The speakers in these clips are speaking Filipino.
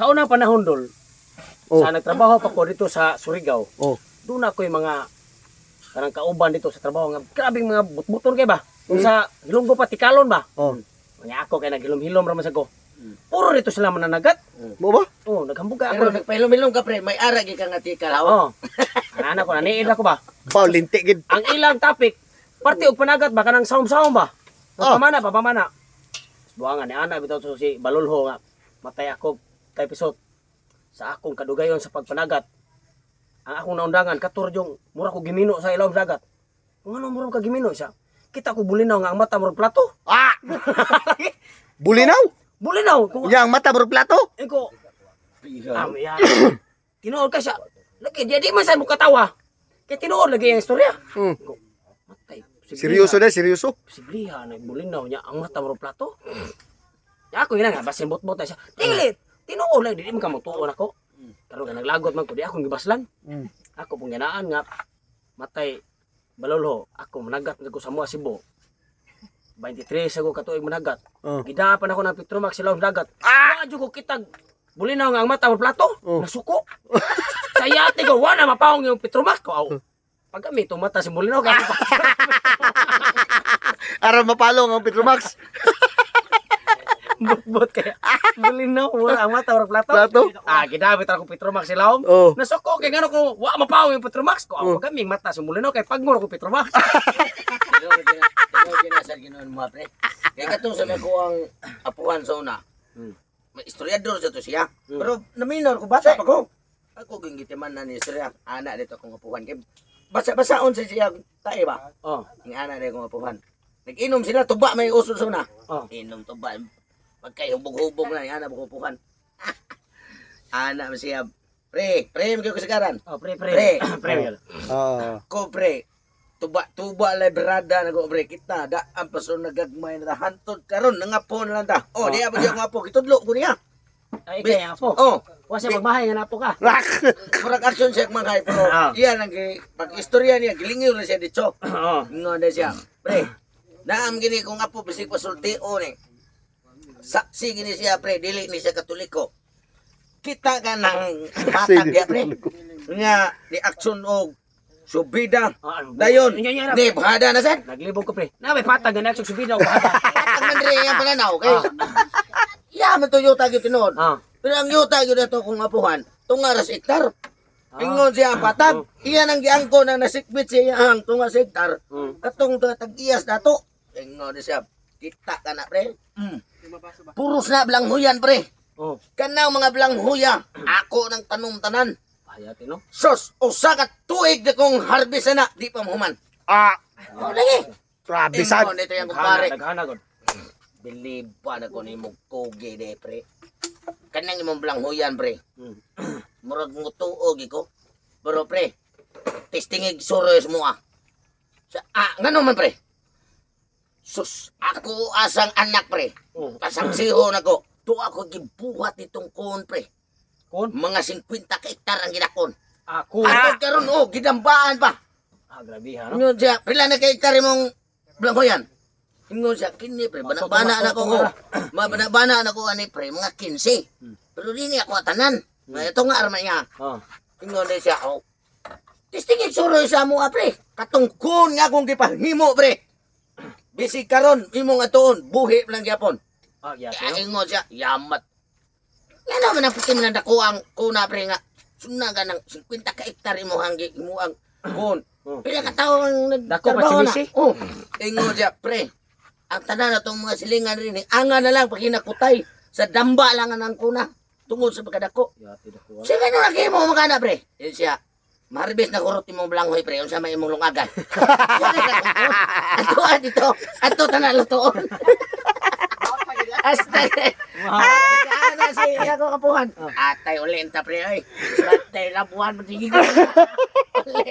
sa unang panahon dol, Oh. sa nagtrabaho pa ko dito sa Surigao, Oh. doon ako yung mga kanang kauban dito sa trabaho nga grabing mga butbuton kay ba? Kung sa Hilonggo pa tikalon ba? Oh. Nga ako kay naghilom-hilom ra man sa ko. Puro dito sila mananagat. Mo ba? Oh, naghambuga Pero ako. nagpahilom-hilom ka pre, may ara gid ka nga tikal hawa. Oh. Ana ko naniid ako ba? Ba lintik gid. Ang ilang topic, parte og panagat ba kanang saum-saum ba? Oh. Papamana. Buangan ni ana bitaw so si Balulho nga matay ako kay pisot sa akong kadugayon sa pagpanagat. Ang akong naundangan katurjong mura ko gimino sa ilawom dagat. Kung ano mura ka gimino siya? Kita ko bulinaw nga ang mata murag plato. Ah! Bulinaw? Bulinaw kung Yang mata bro plato? ko ya. Tinuod ka siya. Lagi di man sa mo katawa. Kay tinuod lagi ang istorya. Hmm. Ko, matay. Seryoso na, seryoso. Sibliha na bulinaw niya ang mata murag plato. Ya ako ina nga basin bot-bot na siya. Dili. Tinuod lang di man ka magtuon ako. Pero nga naglagot man ko di ako gibaslan. Ako pong yanaan nga matay Balulho, ako managat nga ko sa mga Cebu. 23 ako katuig managat. Oh. Gidapan ako ng Petromax sa ilawom dagat. Ah! Wadyo ko kitag bulinaw nga ang mata mo plato. Oh. Nasuko. Sa yate ko wala mapawong yung Petromax ko. Aw. Pag kami tumata si bulinaw ka. Ara mapalong ang Petromax. Bot-bot kaya. Bulinaw wala ang mata mo plato. Plato? Ah, gidabit ako Petromax sa ilawom. Oh. Nasuko kay ngano ko wa mapawong yung Petromax ko. Aw, Oh. pag kami mata si bulinaw kay pagmuro ko Petromax. Tinuod ginasal ginoon mo pre. Kay katong sa ko ang apuhan sa una. May istoryador sa to siya. Pero naminor ko bata pa ko. Ako gingitiman na ni istorya. Ana dito akong apuhan kay basa-basaon sa siya tae ba. Oh. Ang ana dito akong apuhan. Nag-inom sila tuba may uso sa una. Oh. Inom tuba. Pagkay hubog-hubog na ana buko apuhan. Ana siya. Pre mo kayo kasagaran. Oh, pre. Pre. Pre. Ah. Ko pre, tuba librada na ko pre kita da ang paso nagagmay na hantod karon nangapo na lang ta. Oh, di abot yung ngapo kitudlo ko niya. Ay kaya po. Oh, Wa siya magbahay nga napo ka. murag action siya mga pero Ah. iyan ang pag istorya niya gilingiw na siya dito. Oo. Ingon na siya. Pre, naam gini kung apo bisig pasultio ni. Saksi gini siya pre, dili ni siya katoliko. Kita ka ng batag Sige, ya pre. Nya di action og subida. Ano? Dayon, Nya, ni bahada na sad. naglibog ko pre. Na may patag nga nagsug subida ko bata. Ang mandre yung pananaw kay. Ya man to yuta gyud tinuod. Ah. Pero ang yuta gyud ato kung apuhan, tunga ra sa hektar. Ingon siya ang patag. Iyan ang giangko na nasikbit siya ang tunga sa hektar. Katong tag-iyas dato. Ingon siya. Kita ka na pre. Puros na blanghuyan pre. Oh. Kanang mga blanghuya, ako nang tanom tanan. Hayati no. Sos, usa ka tuig na kong harvest na, di pa mahuman. Ah. Oh, lagi. Grabe sad. Ingon ito yung kumpare. Naghana gud. Believe pa na ko ni mo kogi de pre. Kanang imong blanghuyan pre. Murag mo tuog iko. Pero pre, testingig suros mo ah. Ngano man pre? Sus, ako asang anak pre. Oh. Pasangsiho na ko. To ako gibuhat itong kon pre. Kon. Mga 50 ka hektar ang ginakon. Ako. At karon oh, gidambaan pa. Ah, grabe ha no. Ingon siya, pila na ka hektar imong blanghoyan? Ingon siya, kini pre, bana-bana na ko. Bana-bana na ko ani pre, mga 15. Pero dini ako tanan. Ito nga arma niya. Oh. Ingon din siya, oh. Tistingin suroy sa mo pre. Katungkon nga akong gipahimo pre. Bisig karon imong atuon, buhi lang gyapon. Ah, yati Kaya no. ingon siya, yamat. Yan naman ang puti man dako ang kuna pre nga. Suna ka ng 50 ka hektar imo ang kun. Pila ka tawo ang Dako pa nagtrabaho na. sinisi? Oh, ingon siya, pre. Ang tanan na itong mga silingan rin, anga na lang pag hinakutay. Sa damba lang ang kuna. Tungod sa pagkadako. Yati dako. Sige no lagi mo magana pre. Yun siya. Maharbis na kurot imong blanghoy pre. Unsa may imong lungagan. Ato tanan lutoon. Hasta. Ano si ako kapuhan. Atay ulenta pre ay. Atay labuhan mo tigig.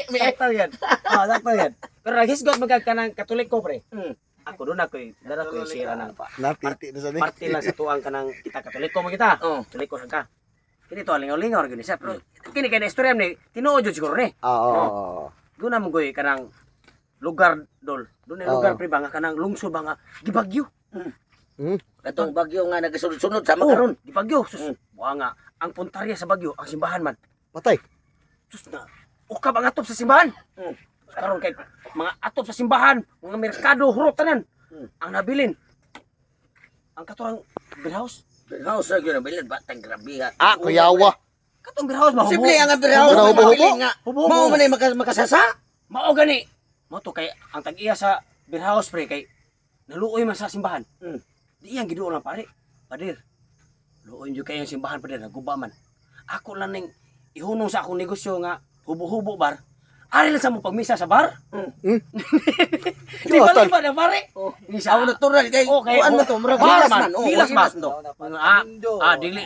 Sakto yan. Ah, sakto yan. Pero naghisgot magkagkanang Katoliko pre. Ako doon ako dara ko sira ng Napiti na sa ni. parte lang sa tuang kanang kita Katoliko mo kita. Oh. Katoliko sa ka. Kini to lingaw-lingaw ra gyud siya pero kini kay na istorya ni tinuod jud siguro ni. Oo. Doon na mo goy kanang lugar dol. Doon na lugar pre ba nga kanang lungsod ba nga gibagyo. Katong bagyo nga nagasunod-sunod sa Oh, makaron. gibagyo. Sus, Buanga, ang puntarya sa Bagyo, ang simbahan man. Patay. Sus na, ukab ang atop sa simbahan. Karon kay mga atop sa simbahan, mga merkado, hurot tanan. Ang nabilin. Ang katurang beerhouse. House ra gyud bilin batang grabe ha. Kuyawa. Katong beerhouse mahubo. Simple ang beerhouse. Wala hubo-hubo? Hubo-hubo. Mao man ay makasasa. Mao gani. Mo to kay ang tag-iya sa beerhouse pre kay naluoy man sa simbahan. Di iyang giduol na pare. Padir. Luoy jud kay ang simbahan padir naguba man. Ako lang ning ihunong sa akong negosyo nga hubo-hubo bar. Ari lang sa mo pagmisa sa bar. Di ba Total. ba na pare? Ni sa Ako natural kay Okay, kuan mo to, murag bar gilas man. Gilas man. to.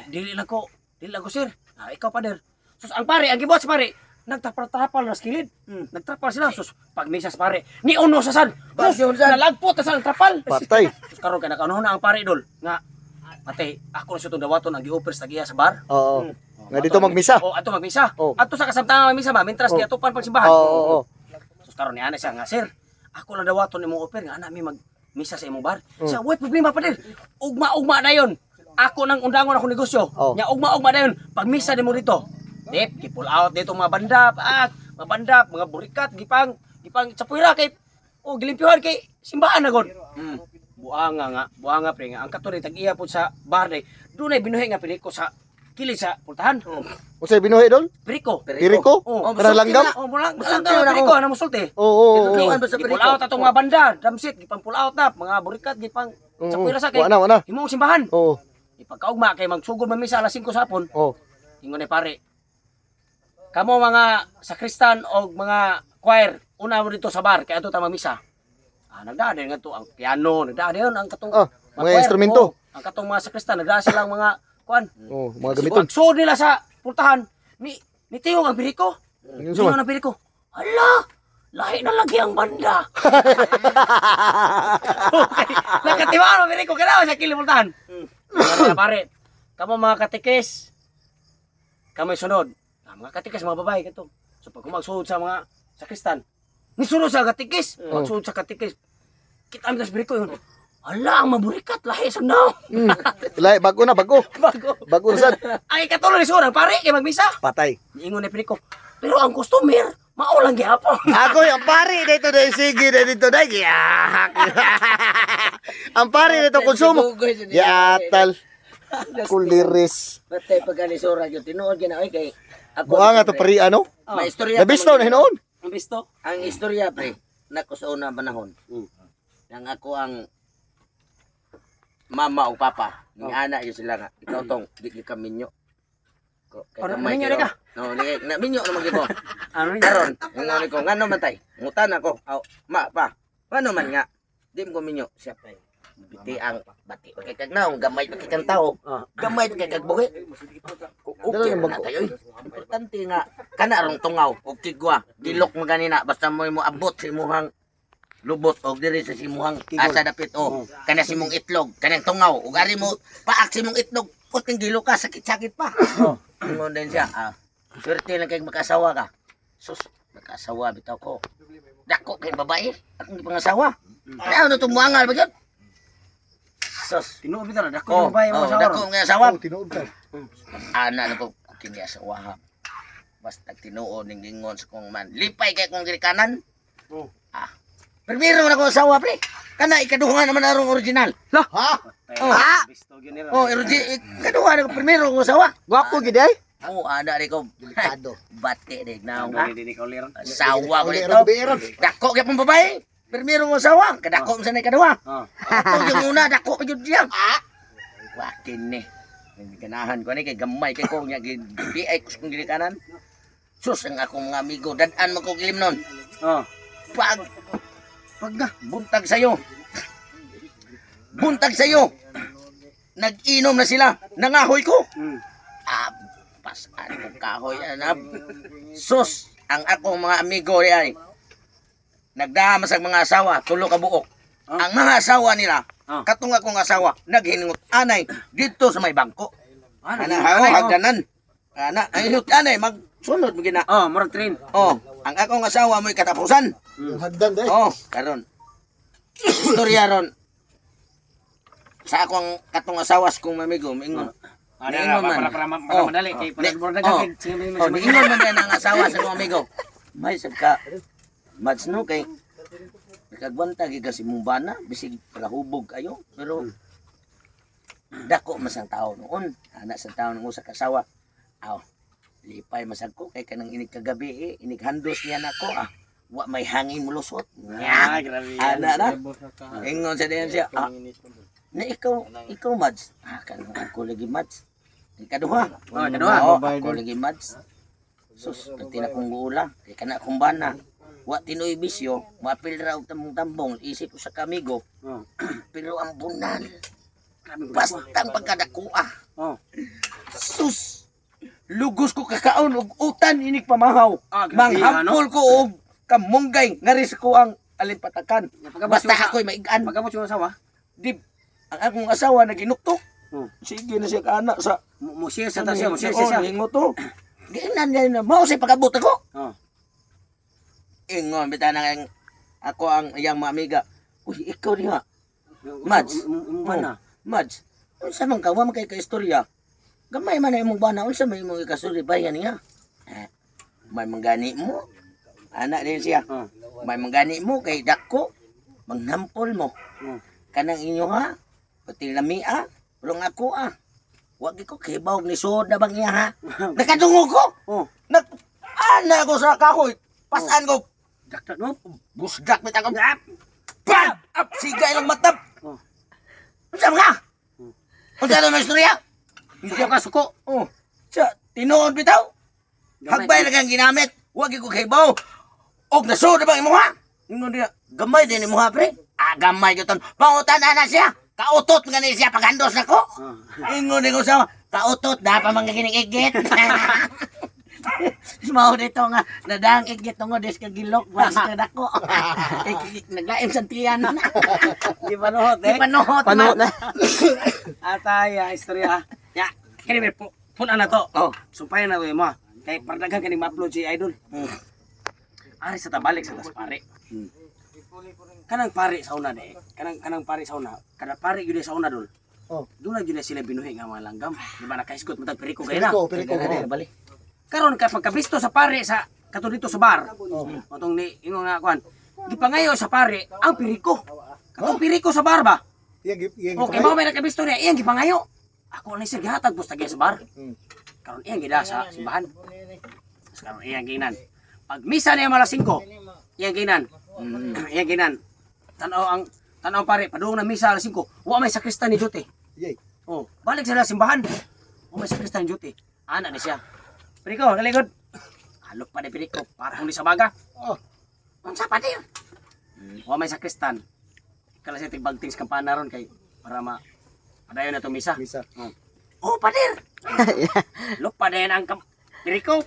Dili lang ko. Dili lang ko sir. Ikaw pader. Sus ang pare, ang gibuhat sa pare, nagtrapal-trapal na skilid. Nagtrapal sila sus pagmisa sa pare. Ni uno sa sad. Basyon sad. Nalagpot sa trapal. Patay. Sus karon kay nakaano na ang pare dol nga patay ako na sa itong dawaton ang gi-offer sa giya sa bar. Oo. Nga dito magmisa. O ato magmisa. Oh. Ato sa kasamtangan magmisa ma mintras giatupan pag simbahan. Oo. Sus karon ni ana siya nga sir. Ako lang dawaton imong offer nga ana mi magmisa sa imong bar. Siya way problema pa din. Ugma-ugma dayon. Ako nang undangon ako negosyo. Oh. Nya ugma-ugma dayon. Pagmisa nimo dito. Dip, pull out dito mga bandap, mga bandap, mga burikat, gipang sa puwira kay gilimpyuhan kay simbahan na god. Buanga pre nga ang katon tag-iya pud sa bar day. Dunay binuhi nga piriko sa kilid sa pultahan. Unsay binuhi dol? Piriko. Piriko? Oh, Kanang langgam? Mulang Musulti lang na piriko ako. na musulti. Oo. Tutuan ba sa Pull piriko? out atong mga banda, drumset, gipang pull out na, mga burikat, gipang sa puwira sa kay. Wala. Himong simbahan. Oo. Ipagkaugma kay magsugod man misa alas 5 sa hapon. Oo. Ingon ni pare. Kamo mga sakristan o mga choir, una mo dito sa bar kay ato ta mamisa. Nagdaan nga to ang piano, nagdaan ang katong Mga choir. instrumento. Ang katong mga sakristan nagdaan silang mga kuan. Oo, mga gamiton. So nila sa pultahan ni tiyong ang piriko. Yun Tiyong sa ang piriko. Hala, lahi na lagi ang banda. Okay. Nakatiwala ang piriko kana sa kilipultahan. Ano pare? Kamo mga katikis. Kamo sunod. Mga katikis mga babae kato. So pag magsuod sa mga sakristan, ni sunod sa katikis, magsuod sa katikis. Kita mi tas piriko yun. Hala, ang maburikat lahi sa naw. Lahi, bago na, bago. Bago. Bago na sad. Ay katuloy ni sunod pare kay magmisa. Patay. Ingon ni piriko. Pero ang customer, maulang gyapon. Ako yung pari dito na sige na dito na giyak. Ang pari dito konsumo. Yatal. Kuliris. Patay pagkalisura gyud tinuod gina kay ako. Buanga to pari ano? May istorya. Nabistaw na hinoon. Ang bisto. Ang istorya pre, nako sa unang panahon. Nang ako ang mama o papa, ni ana yun sila nga. Ikaw tong di ka minyo. Ano minyo ka? No, na minyo naman gito. Ano Karon, ngano ko ngano man tay? Ngutan ako. Aw, ma pa. Ngano man nga? Di mo ko minyo siya pa. Biti ang bati kay kag naong gamay pa kay kang tao. Gamay pa kay kag buhi. Okay na tayo. Importante nga kana rong tungaw og tigwa. Dilok mo ganina basta mo abot sa imuhang lubot og diri sa simuhang asa dapit o kana simong itlog kanang tungaw ug ari mo paak simong itlog puting gilo ka sakit-sakit pa. Ingon din siya, swerte lang kay makasawa ka. Sus, makasawa bitaw ko. Dako kay babae, akong gipangasawa. Ano to muangal ba gyud? Sus, tinuod bitaw na dako babae mo sa dako nga asawa. Tinuod ka. Ana na ko kini asawa. Basta tinuod ning ingon sa kong man. Lipay kay kong diri kanan. Primero na ko asawa pre. Kana ikaduha naman arong original. Ha? Bisto gyud ni. Ikaduha na ko primero ko asawa. Gwapo gid ay. Ada rin ko. Delikado. Bate rin na nga. Hindi ni kaulir. Asawa ko Uli, dito. Robero. Dako kaya pong babae. Primero mo asawa. Kadako mo sa na ikaduha. Ah. Ako yung una, dako pa yun siya. Wakin ni. Ganahan ko ni kay gamay kay ko niya. Di ay kus kong ginikanan. Sus, ang akong mga amigo. Dadaan mo kong ilim nun. Pag buntag sa'yo. Buntag sa'yo. Nag-inom na sila. Nangahoy ko. Pasan kong kahoy. Sus, ang akong mga amigo ay nagdama sa mga asawa, tulo ka buok. Ang mga asawa nila, katong akong asawa, naghiningot anay dito sa may bangko. Hagdanan. Ay hinut anay, magsunod mo gina. Murag train. Ang akong asawa mo'y katapusan. Yung hagdan day. Karon. Istorya ron. Sa akong katong asawas kong mamigo, mingon. Niingon man. Para madali kay para Oh. dagdag sige Oh, niingon man din ang asawa sa kong amigo. May sab ka. Mads no kay nagkagwanta gyud kasi mong bana bisig palahubog kayo pero dako mas ang tao noon. Ana sa tao ng usa ka asawa. Aw. Lipay masag ko kay kanang inig kagabi inig handos niya nako wa may hangin mulusot. Ah, grabe. Ana na. Ingon sa diyan siya. Na ikaw Mads. Kanang ako lagi Mads. Ikaduha. Oh, ikaduha. Ako lagi Mads. Sus, pati na kong guula. Kaya ka na akong bana. Wa tinoy bisyo. Mapil raw tamong tambong. Isip ko sa kamigo. Oh. Pero ang bunal. Bastang pagkadakua. Oh. Sus. Lugos ko kakaon og utan inig pamahaw. Ah, grabe, Manghampol ko og kamunggay. Ngaris ko ang alimpatakan. Basta ako'y maigan. Pagkamot yung asawa. Di, ang akong asawa na ginuktok. Oh. Sige na siya ka anak sa Musir sa tasya, musir siya. Ingo to. Gainan niya na. Mao siya pagabot ako. Oh. Ingon, bita na ako ang iyang mga amiga. Uy, ikaw diha. Mads. Bana. Mads. Unsa man ka, wa man kay kaistorya. Gamay man na imong bana, unsa man imong ikasuri bayan niya. May manggani mo. Anak din siya. Oh. May manggani mo kay dako. Manghampol mo. Oh. Kanang inyo ha. Pati lamia. Pero ako wag ko kibaw ni soda bang iya ha. Nakadungog ko. Oh. Ana ko sa kahoy. Pasan ko. Dakdak no. Busdak mit ako. Bam! Up siga ilang matap. Oh. Unsa man ka? Unsa na istorya? Hindi ka suko. Oh. Sa tinuod bitaw. Hagbay na kang ginamit. Wag ko kibaw. Og na soda bang imo ha? Ingon dia. Gamay din imo ha pre. Gamay gyud ton. Pangutan na siya. Kautot nga ni siya paghandos nako. Ingon ko sa kautot da pa mga kinigigit. Mao dito nga nadang igit ngo des ka gilok was ka dako. Naglaim sa tiyan. Di panuhot Di panuhot. Panuhot na. Atay istorya. Ya, kini may puna na to. Oh. Sumpayan na to mo. Kay pardagan kaning ma-upload si Idol. Hmm. Ari sa tabalik sa tas pare. Kanang pare sa una de. Kanang pare sa una. Kada pare gyud sa una dul. Oh. Doon gyud sila binuhi nga mga langgam. Di ba nakaisgot mo tag periko kay na. Piriko. Bali. Karon kay pagkabisto sa pare sa kato dito sa bar. Otong ni ingon nga kuan. Gipangayo sa pare ang piriko. Katong piriko sa bar ba? Okay, mao may nakabisto niya iyang gipangayo. Ako na siya gihatag basta sa bar. Karon iyang gida sa simbahan. Karon iyang ginan. Pag misa niya malas 5, iyang ginan. Iyang ginan. Tanaw pare, padung na misa alas 5. Wa may sakristan ni Jote. Yay. Oh, balik sila simbahan. Wa may sakristan ni Jote. Ana ni siya. Piriko, kaligod. Halok pa ni Piriko, para kung di sa baga. Oh. Unsa pa dir? Wa may sakristan. Kala siya tigbagtings kampana ron kay para padayon na to misa. Misa. Oh, padir. Lok pa din ang Piriko.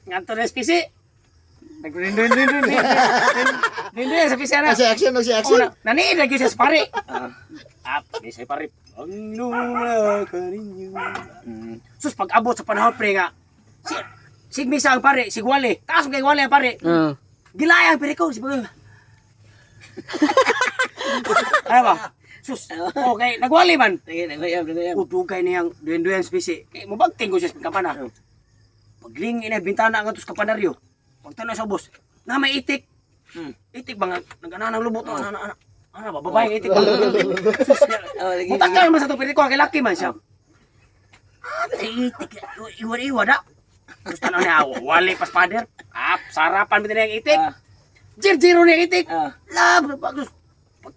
Nganto na spisi. Nagrin-rin. Din sa pisi na. Si action. Naniid lagi siya sa pare. Di siya pare. Ang luma ka rinyo. Sus, pag abot sa panahon pre nga, sig misa ang pare, sig wali. Taas kay wali ang pare. Gilaya ang Piriko. Ano ba? Sus, okay, nagwali man. Udugay niyang duyan spisi. Kaya mabagting ko siya sa kapana. Paglingi na bintana ang atos kapanaryo. Pagtanong sa boss, na may itik. Itik ba nga, nag-ana ng lubot. Ano ba, babaeng itik ba? Mutagkal naman sa ito, pero ko, laki man siya. Itik, iwan-iwan na. Tapos tanong niya, wali pas pader. Sarapan bitin niyang itik. Jir-jiro niyang itik. Lab, pag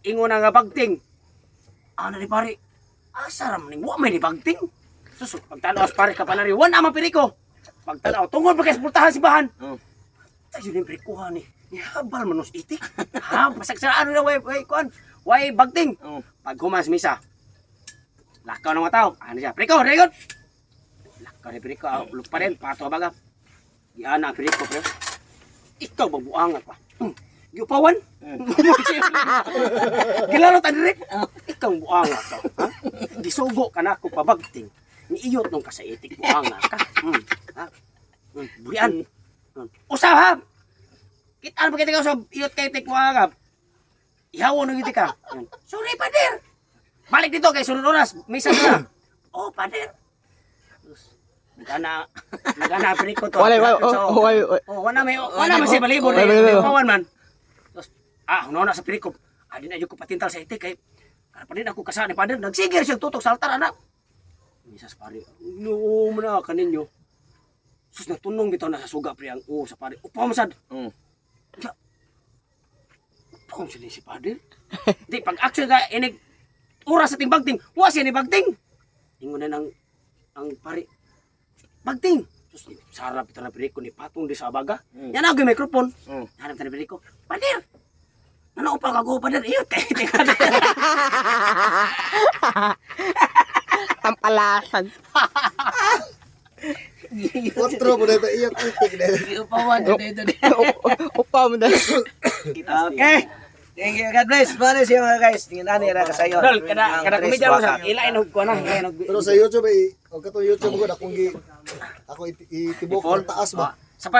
ingon na nga pagting. Ano ni pare? Saram ning, wa may ni pagting. Sus, pagtanaw sa pare kapanaryo, wan naman Piriko. Pagtanaw, tungod pa kayo sa pultahan simbahan. Tayo yung Pirikuhan eh. Habal manos itik. Pasagsaraan na way bagting. Pag humas misa. Lakaw ng mga tao. Ano siya? Piriko, regon. Lakaw ni Piriko. Lupa rin. Pato baga. Giana Piriko. Ikaw babuangat pa. Giupawan. Gilaro ta dire. Ikaw buangat ka. Gisugo ka na ako pabagting. Niiyot nung ka sa itik buangat ka. Buyan. Usaw ha. Kitaan pa kita ka sa iyot kay itik buangat. Ihawo nung itik ka. Sorry pader. Balik dito kay sunod oras. Misa na. Oh pader. Nagana perikot to. Wala, Wala man siya balibon Wala. pawan man. Tapos no na sa perikot. Di na jud ko patintal sa itik kay para pa din ako kasana ni Pader. Nagsigir siya tutok sa altar anak. Misas pare. No man kaninyo. Sus natunong bitaw na sa suga pre ang sa pare. Upaw man sad. Upaw siya si Pader. Di pag action ka inig oras sa ting bagting. Wa siya ni bagting. Ingon na ang pare. Bagting. Sus sarap ito na perikot ni patong di sa abaga. Yan ako yung microphone. Hanap ta ni perikot. Pader. Ano upal ka go Pader? Iyo teka. Pampalasan. Otro mo dito iyok itik na. Upawan dito. Upaw mo dito. Okay. Thank you, God bless. Mano siya mga guys. Tingnan nila ka sayo. Dol, kada komedya mo sa ilain og kuana, ilain og Pero sa YouTube o katong YouTube ko ako itibok sa taas ba. sa